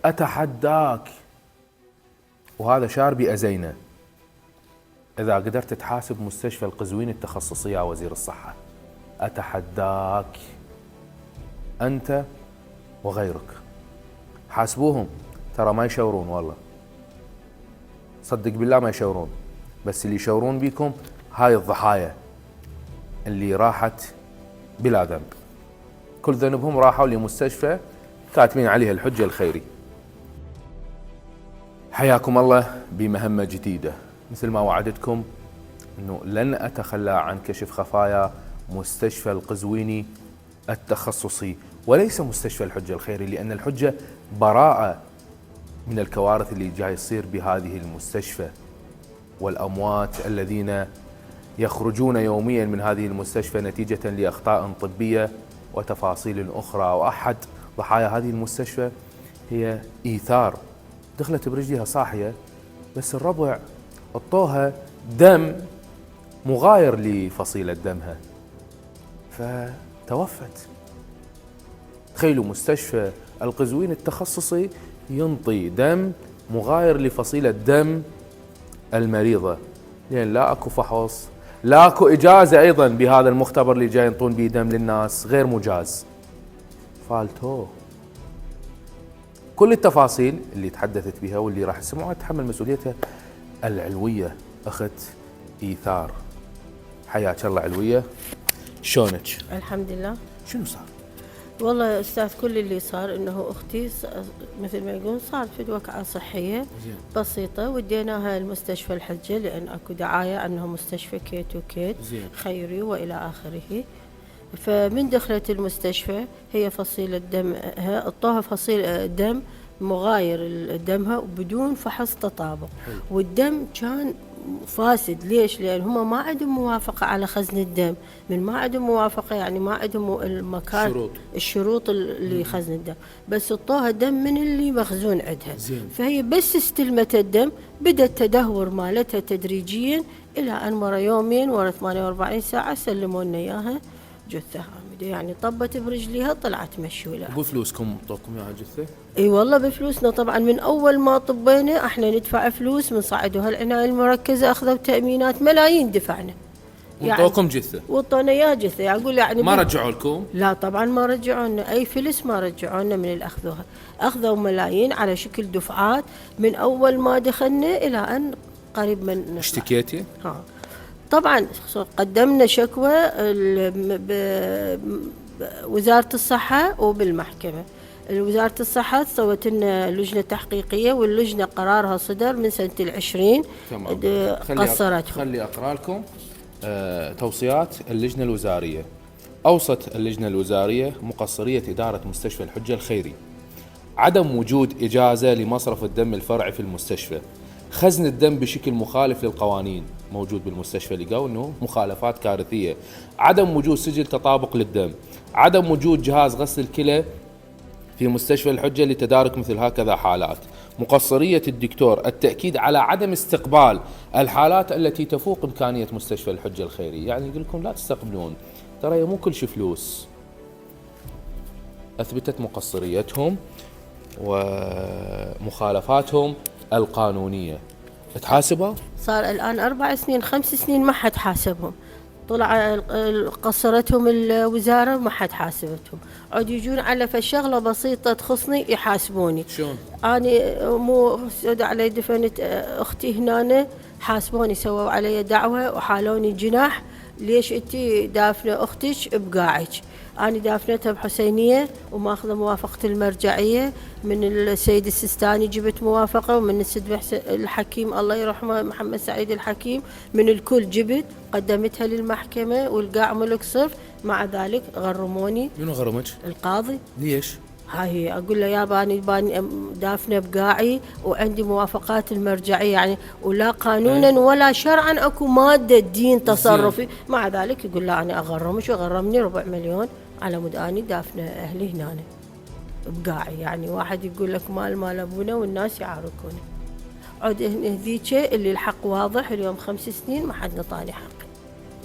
أتحداك، وهذا شاربي أزينه، إذا قدرت تحاسب مستشفى القزوين التخصصي يا وزير الصحة، أتحداك أنت وغيرك، حاسبوهم، ترى ما يشورون والله، صدق بالله ما يشورون، بس اللي يشورون بيكم هاي الضحايا اللي راحت بلا ذنب، كل ذنبهم راحوا لمستشفى كاتبين عليها الحجة الخيري. حياكم الله بمهمة جديدة، مثل ما وعدتكم أنه لن أتخلى عن كشف خفايا مستشفى القزويني التخصصي، وليس مستشفى الحجة الخيري، لأن الحجة براءة من الكوارث اللي جاي يصير بهذه المستشفى، والأموات الذين يخرجون يوميا من هذه المستشفى نتيجة لأخطاء طبية وتفاصيل أخرى. وأحد ضحايا هذه المستشفى هي إيثار، دخلت برجلها صاحية بس الربع اعطوها دم مغاير لفصيلة دمها فتوفت. تخيلوا مستشفى القزوين التخصصي ينطي دم مغاير لفصيلة دم المريضة، لأن لا أكو فحص، لا أكو إجازة أيضا بهذا المختبر اللي جاي ينطون به دم للناس، غير مجاز. فالتو كل التفاصيل اللي تحدثت بها واللي راح تسمعوها تحمل مسؤوليتها العلوية أخت إيثار. حياك الله علوية، شلونك؟ الحمد لله. شنو صار؟ والله يا أستاذ كل اللي صار إنه أختي مثل ما يقولون صارت في وقعة صحية بسيطة، وديناها المستشفى الحجة لأن أكو دعاية أنه مستشفى كيت وكيت خيري وإلى آخره. فمن دخلت المستشفى هي فصيلة دمها اعطوها فصيل دم مغاير دمها وبدون فحص تطابق، والدم كان فاسد. ليش؟ لأن هم ما عندهم موافقة على خزن الدم، من ما عندهم موافقة يعني ما عندهم المكان الشروط اللي خزن الدم، بس اعطوها دم من اللي مخزون عندها. فهي بس استلمت الدم بدأ التدهور مالتها تدريجيا إلى أن مرة يومين ورا 48 ساعة سلموا لنا إياها جثة هامدة، يعني طبت برجليها طلعت مشولة. بفلوسكم طوكم يا جثة؟ اي والله بفلوسنا طبعا، من اول ما طبينا احنا ندفع فلوس من صعدوا هالعناية المركزة، اخذوا تأمينات ملايين دفعنا. وطوكم يعني جثة؟ وطونا يا جثة، اقول يعني ما رجعوا لكم؟ لا طبعا ما رجعوا لنا اي فلس، ما رجعوا لنا من اللي اخذوها، اخذوا ملايين على شكل دفعات من اول ما دخلنا الى ان قريب من نطلع. اشتكيتي؟ ها طبعا قدمنا شكوى بوزارة الصحة وبالمحكمة. وزارة الصحة سوت لنا لجنة تحقيقية، واللجنة قرارها صدر من سنة 20. قصرت. خلي أقرأ لكم توصيات اللجنة الوزارية. أوصت اللجنة الوزارية مقصرية إدارة مستشفى الحجة الخيري عدم وجود إجازة لمصرف الدم الفرعي في المستشفى، خزن الدم بشكل مخالف للقوانين موجود بالمستشفى، لقوا انه مخالفات كارثيه، عدم وجود سجل تطابق للدم، عدم وجود جهاز غسل الكلى في مستشفى الحجه لتدارك مثل هكذا حالات، مقصريه الدكتور التاكيد على عدم استقبال الحالات التي تفوق امكانيه مستشفى الحجه الخيري. يعني يقول لكم لا تستقبلون، ترى مو كل شيء فلوس. اثبتت مقصريتهم ومخالفاتهم القانونية. تحاسبها؟ صار الآن 4 سنين 5 سنين ما حد حاسبهم، طلع قصرتهم الوزارة ما حد حاسبتهم، عاد يجون على فشغلة بسيطة تخصني يحاسبوني. شلون؟ أنا مو سود علي دفنت أختي هنا، حاسبوني سووا علي دعوة وحالوني جناح. ليش انتي دافنة أختك بقاعك؟ أنا دافنتها بحسينية وماخذة موافقة المرجعية من السيد السيستاني، جبت موافقة، ومن السيد الحكيم الله يرحمه محمد سعيد الحكيم، من الكل جبت قدمتها للمحكمة والقاع ملك صرف. مع ذلك غرموني. منو غرمك؟ القاضي. ليش؟ هاي اقول له يا باني دافنه بقاعي وعندي موافقات المرجعيه يعني، ولا قانونا ولا شرعا اكو ماده دين تصرفي. مع ذلك يقول لا انا اغرمش، وغرمني 4 مليون على مود اني دافنه اهلي هنا بقاعي. يعني واحد يقول لك مال ابونا والناس يعاركونه. عود هذيك اللي الحق واضح، اليوم 5 سنين ما حد نطاني حقي.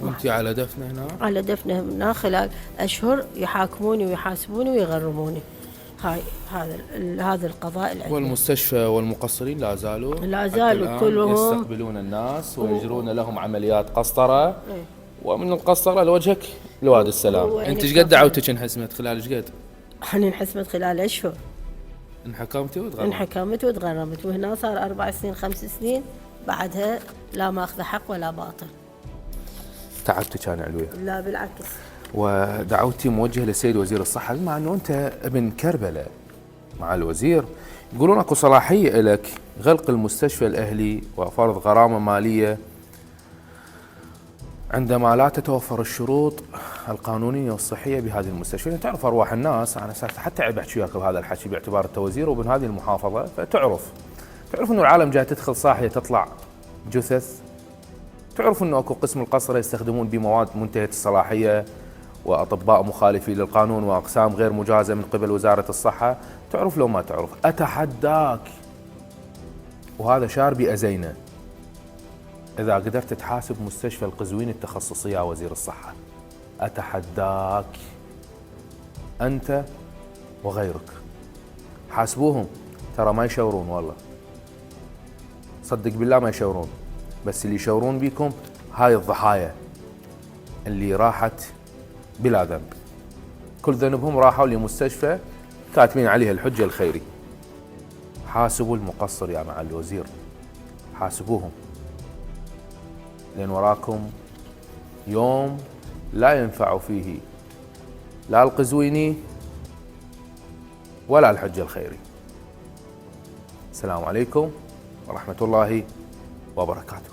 انت على دفنه هنا؟ على دفنه هنا خلال اشهر يحاكموني ويحاسبوني ويغرموني. هذا القضاء العدلي. والمستشفى والمقصرين لا زالوا حتى الآن كلهم يستقبلون الناس ويجرون لهم عمليات قسطرة، ومن القسطرة لوجهك لوادي السلام. انت ايش قد دعوتك انحسمت خلال ايش قد؟ انا انحسمت خلال اشهر. انحكمتي وتغرمت؟ انحكمت وتغرمت، وهنا صار 4 سنين 5 سنين بعدها لا ماخذ حق ولا باطل. تعبتك انا علوية؟ لا بالعكس. ودعوتي موجهة للسيد وزير الصحة، بما انه انت ابن كربلاء مع الوزير، يقولون اكو صلاحية لك غلق المستشفى الاهلي وفرض غرامة مالية عندما لا تتوفر الشروط القانونية والصحية بهذه المستشفى. يعني تعرف أرواح الناس، أنا حتى عيب أحكي وياك بهذا الحكي باعتبار أنت وزير وابن هذه المحافظة، تعرف أنه العالم جاي تدخل صاحية تطلع جثث، تعرف أنه أكو قسم القسطرة يستخدمون بمواد منتهية الصلاحية وأطباء مخالفين للقانون وأقسام غير مجازة من قبل وزارة الصحة، تعرف لو ما تعرف. أتحداك، وهذا شاربي أزينه، إذا قدرت تحاسب مستشفى القزويني التخصصي يا وزير الصحة، أتحداك أنت وغيرك. حاسبوهم، ترى ما يشورون والله، صدق بالله ما يشورون، بس اللي يشورون بيكم هاي الضحايا اللي راحت بلا ذنب، كل ذنبهم راحوا لمستشفى كاتبين عليها الحجة الخيري. حاسبوا المقصر يا معالي الوزير، حاسبوهم، لأن وراكم يوم لا ينفع فيه لا القزويني ولا الحج الخيري. السلام عليكم ورحمة الله وبركاته.